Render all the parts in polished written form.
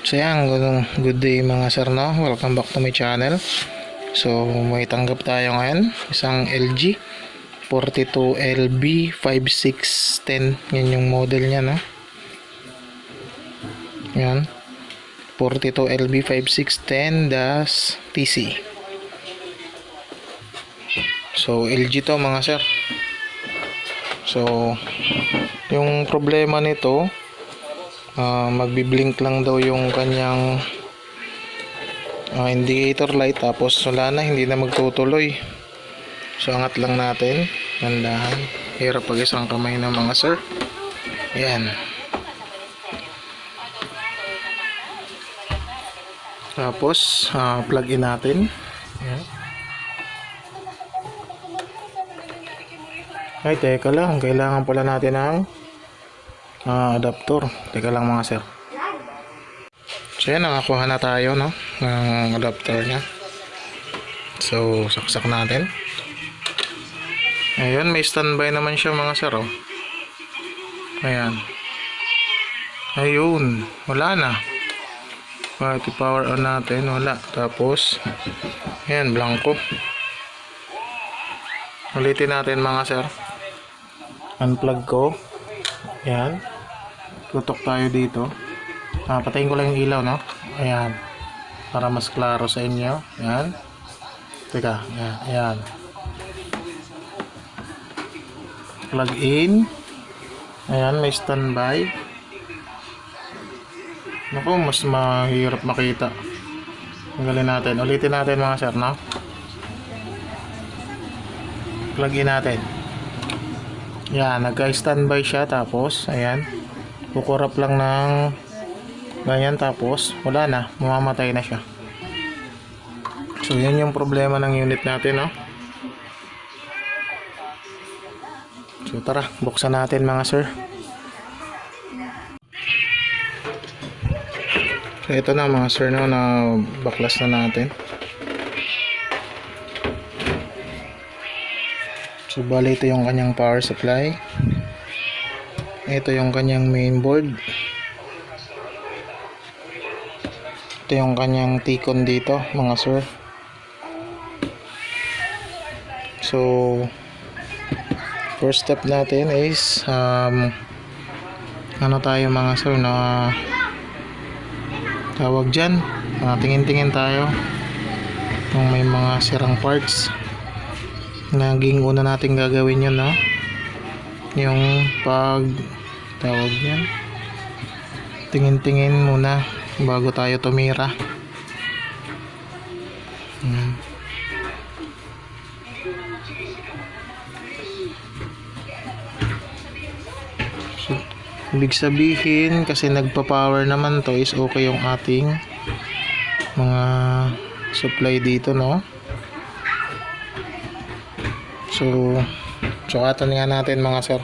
So yan, good day mga sir, no? Welcome back to my channel. So may tanggap tayo ngayon, isang LG 42LB 5610. Yan yung model niya, no? Yan, 42LB 5610-TC. So LG to mga sir. So yung problema nito, magbi-blink lang daw yung kanyang indicator light, tapos wala na, hindi na magtutuloy. So angat lang natin, gandahan, hirap pag isang kamay ng mga sir. Ayan, tapos plug in natin. Ayan. Ay, teka lang, kailangan pala natin ng adapter. Teka lang mga sir. So yan, nakakuha na tayo, no, ng adapter nya. So saksak natin. Ayun, may standby naman siya mga sir, oh. Ayan. Ayun, wala na. Pati power on natin, wala. Tapos ayan, blanco. Ulitin natin mga sir. Unplug ko. Ayan, tutok tayo dito. Patayin ko lang yung ilaw, no? Ayan, para mas klaro sa inyo. Ayan. Teka, ayan, ayan. Plug in. Ayan, may standby. Naku, mas mahirap makita. Tanggalin natin. Ulitin natin mga sir, no? Plug in natin. Ayan, nagka-standby siya. Tapos, ayan, kukurap lang ng ganyan, tapos wala na, mamamatay na siya. So yan yung problema ng unit natin, no? So tara, buksan natin mga sir. So ito na mga sir, no, na baklas na natin. So bali, ito yung kanyang power supply. Ito yung kanyang mainboard. Ito yung kanyang T-con dito mga sir. So first step natin is ano tayo mga sir, na tawag dyan, tingin-tingin tayo kung may mga sirang parts. Naging una natin gagawin yun, no? Yung pag tawag yan, tingin-tingin muna bago tayo tumira. So, ibig sabihin, kasi nagpa-power naman to, is okay yung ating mga supply dito, no? So sukatan nga natin mga sir.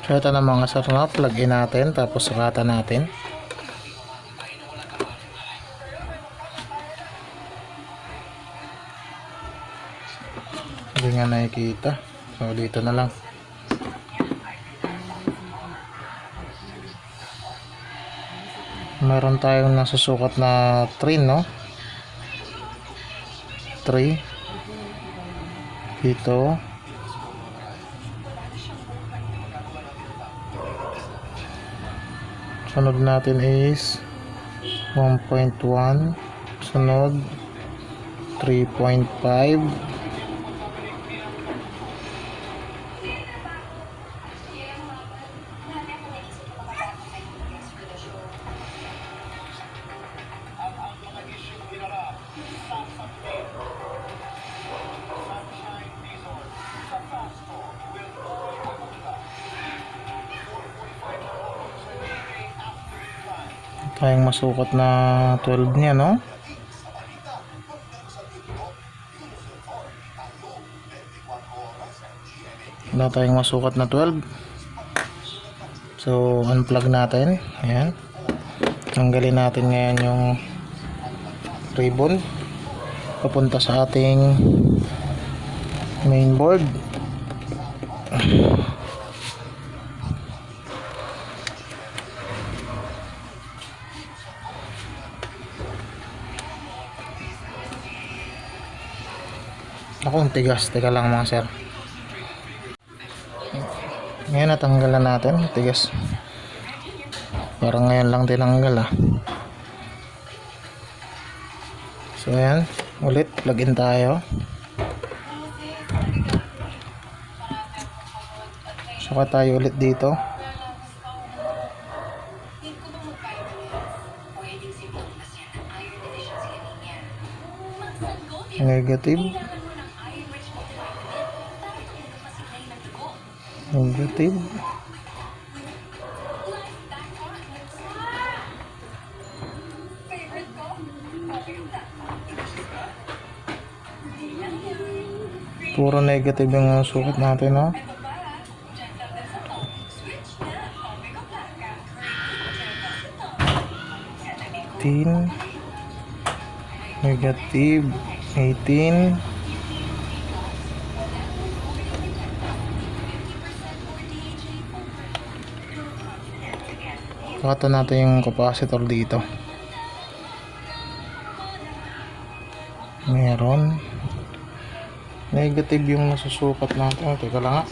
So ito na mga sir, na plug in natin, tapos sukatan natin. Hindi nga nakikita. So dito na lang. Meron tayong nasusukat na train, no? 3 dito. Sunod natin is 1.1, sunod 3.5, tayong masukat na 12 niya, no? Wala tayong masukat na 12. So unplug natin. Ayan, tanggalin natin ngayon yung ribbon papunta sa ating mainboard. Naku, ang tigas. Teka lang mga sir. Ngayon natanggalan natin. Tigas. Parang ngayon lang tinanggal So ayan. Ulit. Plug in tayo. Saka tayo ulit dito. Negative. Negative. Puro negative yung sukat natin, no? Negative 18. Pakita natin yung capacitor dito. Meron negative yung nasusukat natin. Teka lang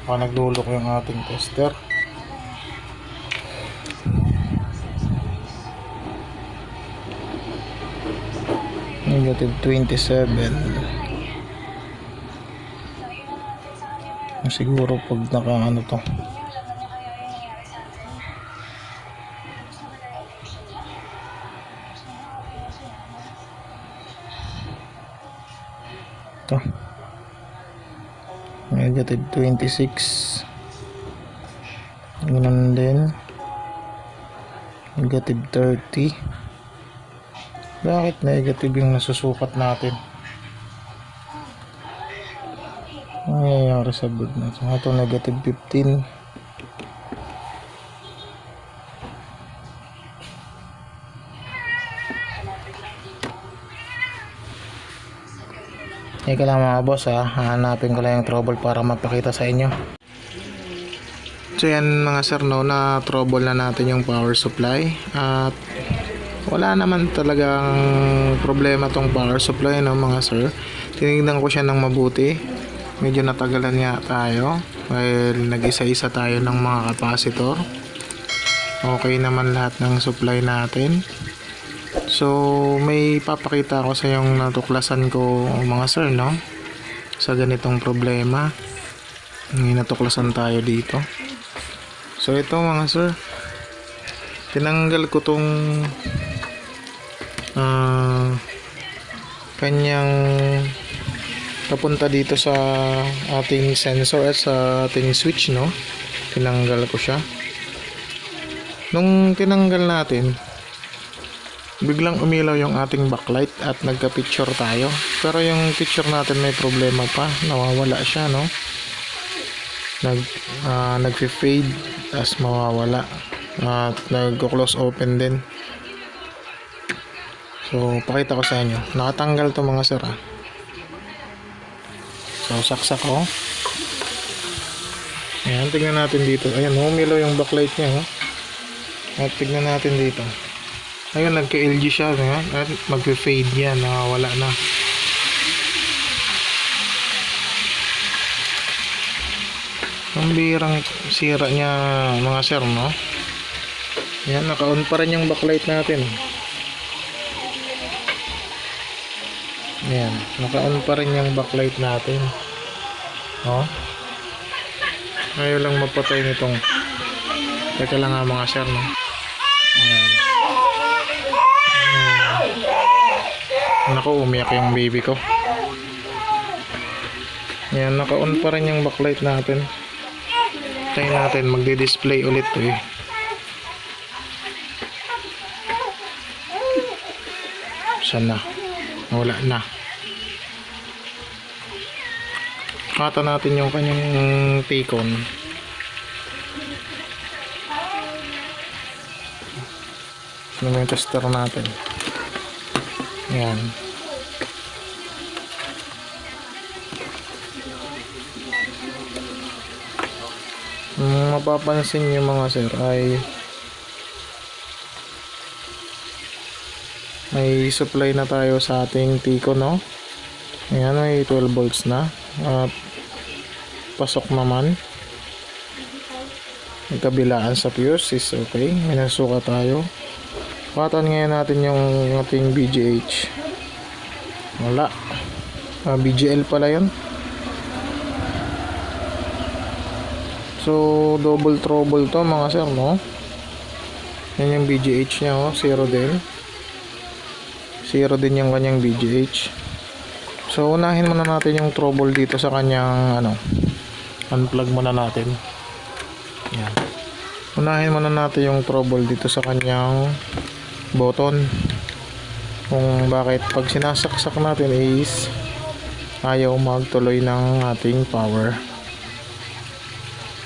baka nagdulok yung ating tester. Negative 27. Siguro pag naka to. Ito. Negative 26. Ganun din. Negative 30. Bakit negative yung nasusukat natin? Ano nangyayari sa board natin? Ito negative 15. Ika lang mga boss hahanapin ko lang yung trouble para mapakita sa inyo. So yan mga sir, no, na trouble na natin yung power supply at wala naman talagang problema tong power supply, no mga sir. Tinignan ko siya ng mabuti. Medyo natagalan nga tayo dahil nag-isa-isa tayo ng mga capacitor. Okay naman lahat ng supply natin. So may papakita ko sa yung natuklasan ko mga sir, no, sa ganitong problema. May natuklasan tayo dito. So ito mga sir, tinanggal ko tong kanyang papunta dito sa ating sensor at sa ating switch, no. Tinanggal ko siya. Nung tinanggal natin, biglang umilaw yung ating backlight at nagka-picture tayo. Pero yung picture natin may problema pa, nawawala siya, no. Nag-fade as mawawala at nag-close open din. So pakita ko sa inyo, nakatanggal to mga sir. So saksak ko. Ayan, tignan natin dito. Ayan, umilaw yung backlight niya, at tignan natin dito. Ayun, nagka-LG siya, at mag-fade yan, wala na. Ang birang sira niya mga sir, no. Yan, naka-on pa rin yung backlight natin. Yan, naka-on pa rin yung backlight natin. Ayaw lang mapatay nitong. Teka lang mga sir, no. Yan. Naku, umiyak yung baby ko. Yan, naka-on pa rin yung backlight natin. Tayo natin, magdi-display ulit to Saan na? Wala na. Kata natin yung kanyang T-con. Ano yung tester natin? Yan. Mapapansin nyo mga sir ay may supply na tayo sa ating T-con, no? Ayan, may 12 volts na at pasok naman. Magkabilaan sa fuse is okay. May nasuka tayo. Patan ngayon natin yung ating BGH. Wala. BGL pala yun. So double trouble to mga sir, no? Yan yung BGH nya, oh. 0 din. 0 din yung kanyang BGH. So unahin muna natin yung trouble dito sa kanyang unplug muna natin. Yan. Unahin muna natin yung trouble dito sa kanyang button. Kung bakit pag sinasaksak natin is ayaw magtuloy ng ating power.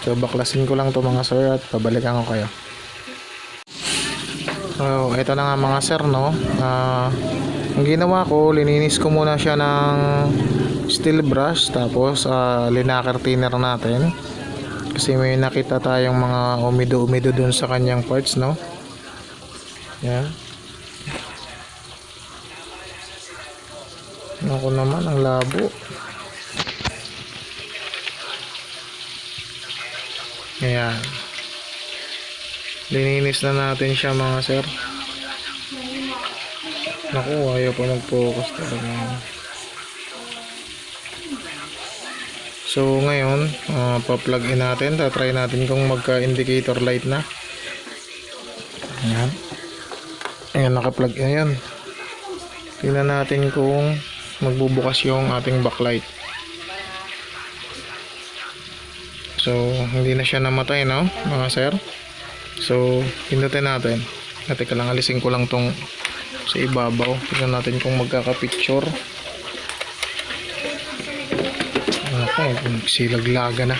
So baklasin ko lang to mga sir at pabalikan ko kayo. So ito na nga mga sir, no. Ang ginawa ko, lininis ko muna siya ng steel brush, tapos linaker thinner natin. Kasi may nakita tayong mga umido-umido dun sa kanyang parts, no? Yan. Ako naman, ang labo. Ayan. Lininis na natin siya mga sir. Naku, ayaw pa mag-focus talaga. So ngayon, pa-plug in natin. Try natin kung magka-indicator light na. Ayan. Ayan, naka-plug in yan. Tingnan natin kung magbubukas yung ating backlight. So hindi na siya namatay, no mga sir. So pindutin natin. Teka lang, alisin ko lang tong sa ibabaw. Tingnan natin kung magkaka-picture. Silaglaga na.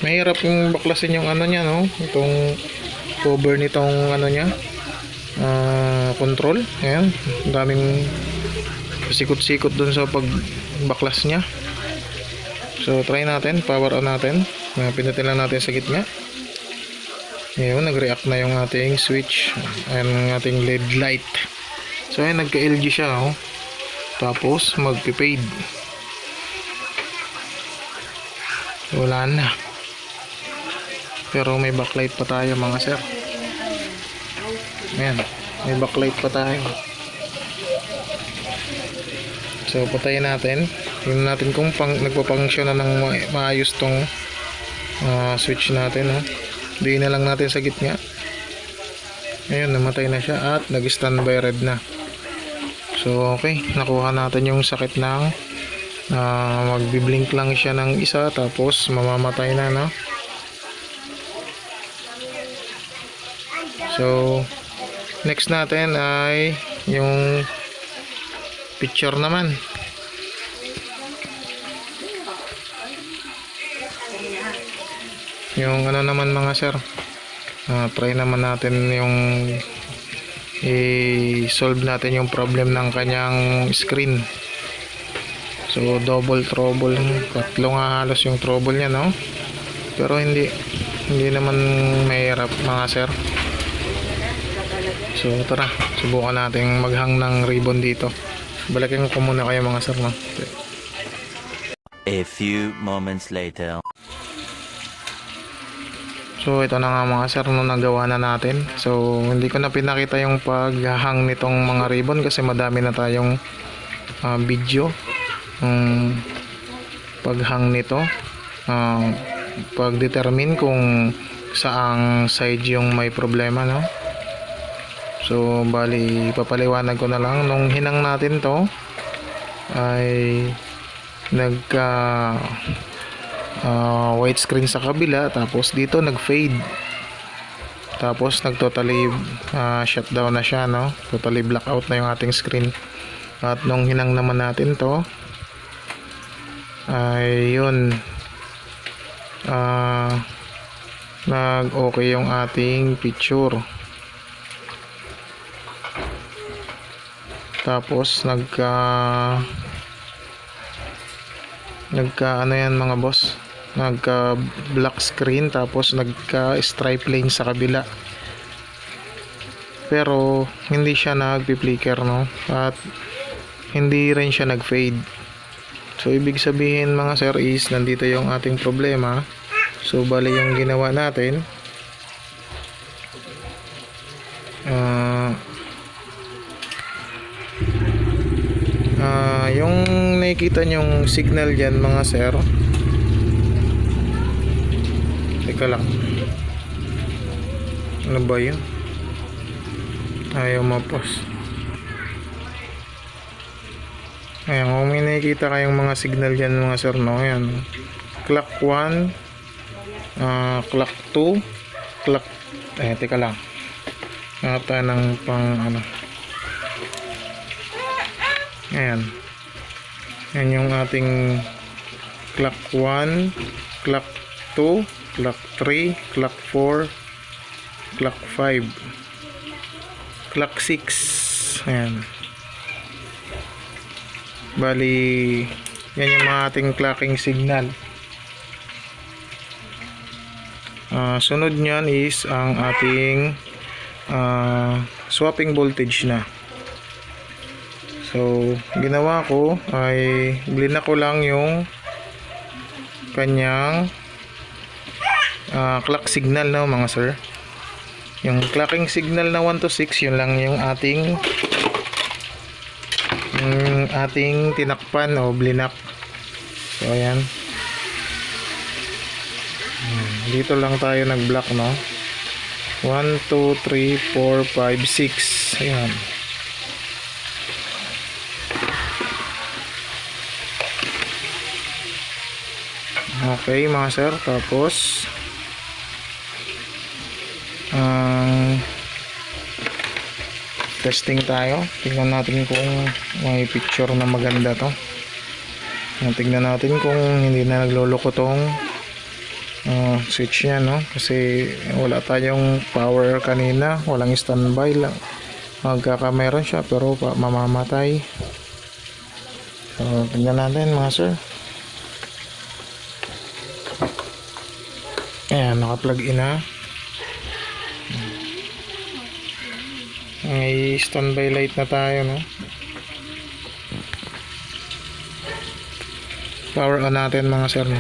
Mahirap yung baklasin yung niya, no? Itong cover nitong niya. Control. Ayan. Ang daming sikot-sikot dun sa pagbaklas niya. So try natin. Power on natin. Pindutin lang natin sa gitna. Ngayon, nag-react na yung ating switch. Ayan ang ating LED light. So ayan, nagka-LG siya, oh. Tapos magpi-fade. Wala na. Pero may backlight pa tayo mga sir. Ayan, may backlight pa tayo. So patayin natin. Tingnan natin kung nagpa-function na ng maayos tong switch natin, ha. Diin na lang natin sa gitna. Ayun, namatay na siya at nag-standby red na. So okay, nakuha natin yung sakit ng magbi-blink lang siya ng isa tapos mamamatay na, no? So next natin ay yung picture naman. Yung naman mga sir, try naman natin yung i-solve natin yung problem ng kanyang screen. So double trouble, tatlo nga halos yung trouble niya, no? Pero hindi naman mahirap mga sir. So tara, subukan natin maghang ng ribbon dito. Balikin ko muna kayo mga sir, no? A few moments later. So ito na nga mga sir, no, nagawa na natin. So hindi ko na pinakita yung paghang nitong mga ribbon kasi madami na tayong video paghang nito, pag-determine kung saang side yung may problema, no? So bali papaliwanag ko na lang, nung hinang natin to ay nagka white screen sa kabila, tapos dito nag fade, tapos nag totally shutdown na siya, no? Totally blackout na yung ating screen. At nung hinang naman natin to ay yun, nag okay yung ating picture. Tapos nagka ano yan mga boss, nagka black screen, tapos nagka stripe lane sa kabila, pero hindi siya nagpi-flicker, no? At hindi rin siya nag-fade. So ibig sabihin mga sir is nandito yung ating problema. So bali yung ginawa natin, yung nakikita nyong signal dyan mga sir, teka lang, ano ba yun? Ayaw mapos. Ayan, kung may nakikita kayong mga signal dyan mga sir, no? Ayan, clock 1, clock 2, clock, teka lang, nata ng pang ano. Ayan, yan yung ating clock 1, clock 2, clock 3, clock 4, clock 5, clock 6. Ayan, bali yan yung mga ating clocking signal. Sunod nyan is ang ating swapping voltage na. So ginawa ko ay blinak ko lang yung kanyang clock signal, no mga sir. Yung clocking signal na 1 to 6, yun lang yung ating tinakpan o blinak. So ayan, dito lang tayo nag-block, no. 1, 2, 3, 4, 5, 6. Ayan. Okay mga sir, tapos testing tayo. Tingnan natin kung may picture na maganda to. Tingnan natin kung hindi na nagloloko tong switch nya, no, kasi wala tayong power kanina, walang standby lang, magkakameron siya pero mamamatay. So tingnan natin mga sir. Ayan, naka-plug in na. May standby light na tayo, no. Power on natin mga sir, no.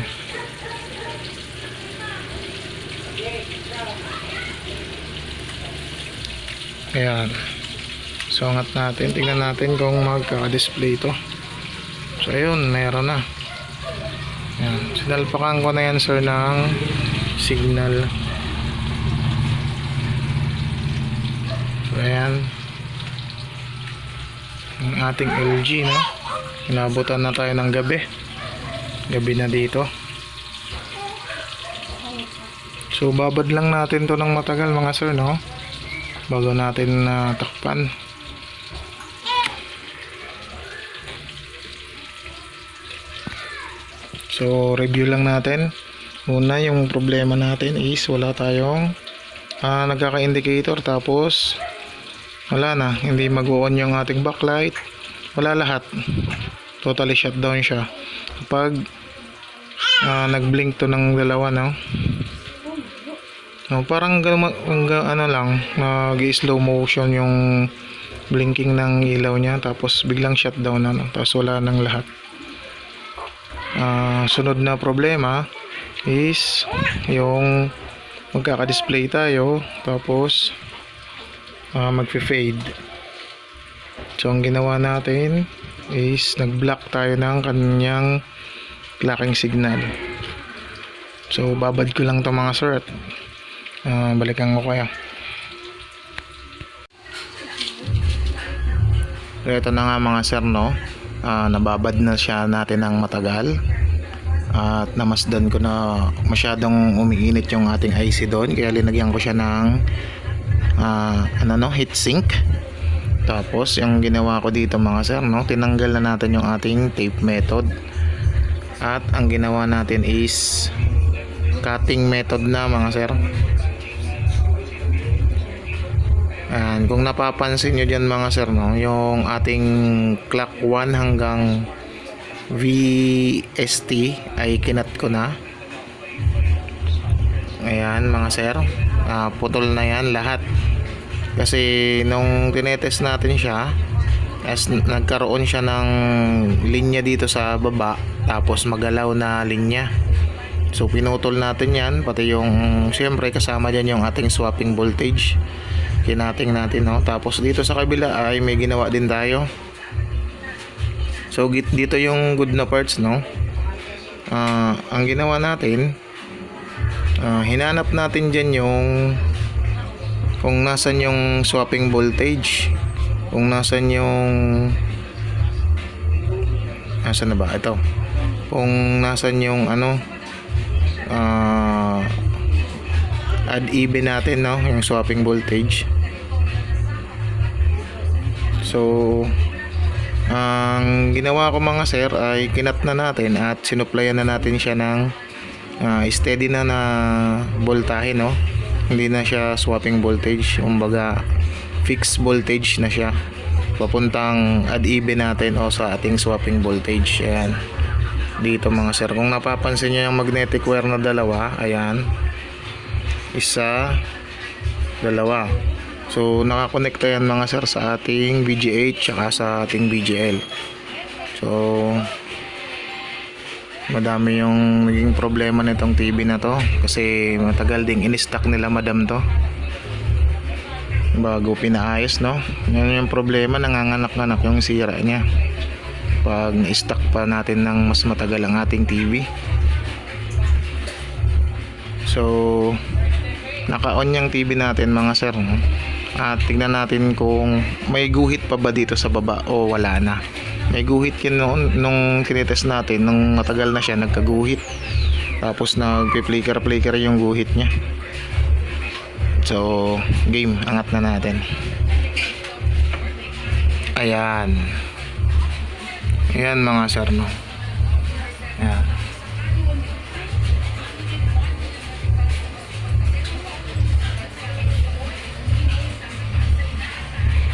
Ayan, so angat natin, tingnan natin kung magka-display ito. So ayun, meron na. Ayan, sinalpakan ko na yan sir ng signal. So ayan, ang ating LG, no, inabutan na tayo ng gabi na dito. So babad lang natin to ng matagal mga sir, no, bago natin takpan. So review lang natin. Una, yung problema natin is wala tayong nagkaka-indicator, tapos wala na, hindi mag-on yung ating backlight, wala lahat, totally shutdown siya kapag nag-blink to ng dalawa, no. No, parang ano lang, nag-slow motion yung blinking ng ilaw niya, tapos biglang shutdown na, no? Tapos wala nang lahat. Sunod na problema is yung magkaka-display tayo, tapos magfe-fade. So ang ginawa natin is nag-block tayo ng kanyang clocking signal. So babad ko lang to mga sir at balikan ko kayo. So ito na nga mga sir, no, nababad na siya natin ng matagal at namasdan ko na masyadong umiinit yung ating IC doon, kaya linagyan ko siya ng heatsink. Tapos yung ginawa ko dito mga sir, no, tinanggal na natin yung ating tape method at ang ginawa natin is cutting method na mga sir. And kung napapansin nyo dyan mga sir, no, yung ating clock 1 hanggang VST ay kinat ko na. Ayan mga sir, putol na yan lahat. Kasi nung tinetest natin siya, as nagkaroon siya ng linya dito sa baba, tapos magalaw na linya. So pinutol natin yan, pati yung siyempre kasama dyan yung ating swapping voltage. Kinating natin, no? Tapos dito sa kabila ay may ginawa din tayo. So dito yung good na parts, no? Ang ginawa natin, hinanap natin dyan yung kung nasan yung swapping voltage, kung nasan yung nasan na ba ito, kung nasan yung ano, add even natin, no, yung swapping voltage. So ang ginawa ko mga sir ay kinat na natin at sinuplayan na natin siya ng steady na voltahe, no. Hindi na siya swapping voltage, kumbaga fixed voltage na siya papuntang add even natin o sa ating swapping voltage. Ayan dito mga sir, kung napapansin nyo yung magnetic wire na dalawa, ayan, isa, dalawa. So nakakonekta yan mga sir sa ating VGH tsaka sa ating VGL. So madami yung naging problema nitong TV na to kasi matagal ding in-stock nila madam to bago pinaayos, no. Yan yung problema, nanganganak-nganak yung sira niya pag na-stock pa natin ng mas matagal ang ating TV. So naka-on yung TV natin mga sir, no? At tignan natin kung may guhit pa ba dito sa baba o wala na. May guhit yun noon nung tinitest natin, nung matagal na siya nagkaguhit, tapos nagpi-flicker yung guhit niya. So game, angat na natin. Ayan mga sir, no. Ayan.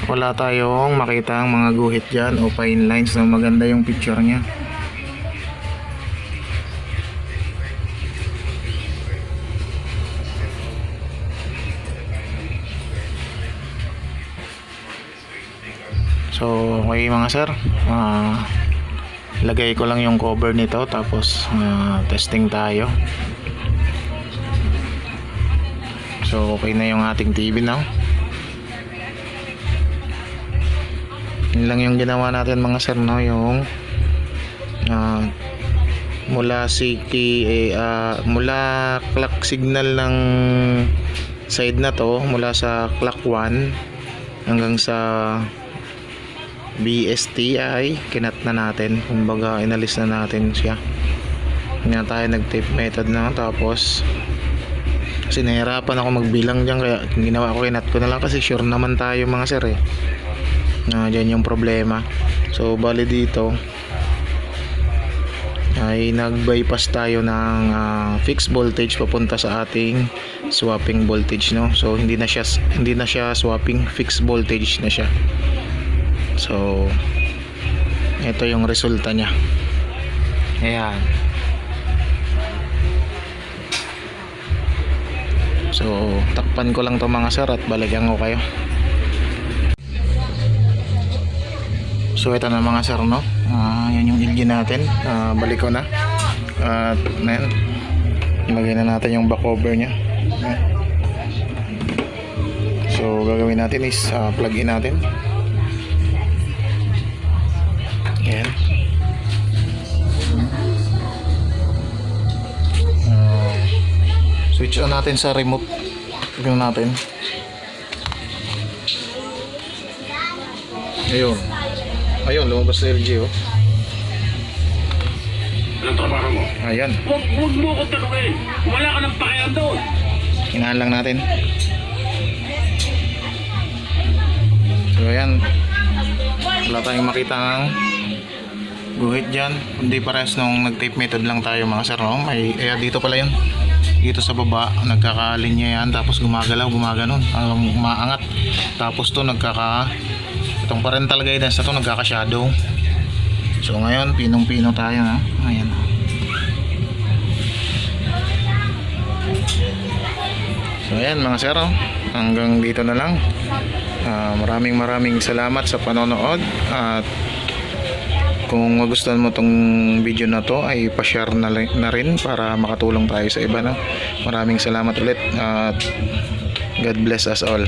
Wala tayong makita ang mga guhit dyan o fine lines, na maganda yung picture nya. So okay mga sir, lagay ko lang yung cover nito, tapos testing tayo. So okay na yung ating TV now. Yun lang yung ginawa natin mga sir, no, yung mula mula clock signal ng side na to, mula sa clock 1 hanggang sa BST ay kinat na natin, kumbaga inalis na natin siya. Hindi na tayo nag tape method na, tapos kasi nahirapan ako magbilang dyan, kaya ginawa ko, kinat ko na lang kasi sure naman tayo mga sir dyan yung problema. So bali dito ay nag-bypass tayo ng fixed voltage papunta sa ating swapping voltage, no. So hindi na siya swapping, fixed voltage na siya. So ito yung resulta niya. Ayan. So takpan ko lang to mga sir at balikan ko kayo. So ito na mga sir, no. Yan yung LG natin. Balik ko na. At ayan, ilagay na natin yung back cover nya. So gagawin natin is plug in natin. Ayan. Switch on natin sa remote. Tignan natin. Ayun, lumabas sa LG, oh. Anong trabaho mo? Ayan. Huwag mo ko tanungin. Wala ka ng pakialam doon. Hinaan lang natin. So ayan, wala tayong makita ng guhit dyan, hindi parehas nung nag-tape method lang tayo mga sir, no? May dito pala yun, dito sa baba nagkakalinya yan, tapos gumagalaw, gumaganon, umaangat, tapos to itong parental guidance na to nagkaka-shadow. So ngayon pinong-pino tayo, ha? Ayan. So ayan mga sir, hanggang dito na lang. Maraming salamat sa panonood, at kung magustuhan mo tong video na to ay pa-share na rin para makatulong tayo sa iba, no? Maraming salamat ulit, at God bless us all.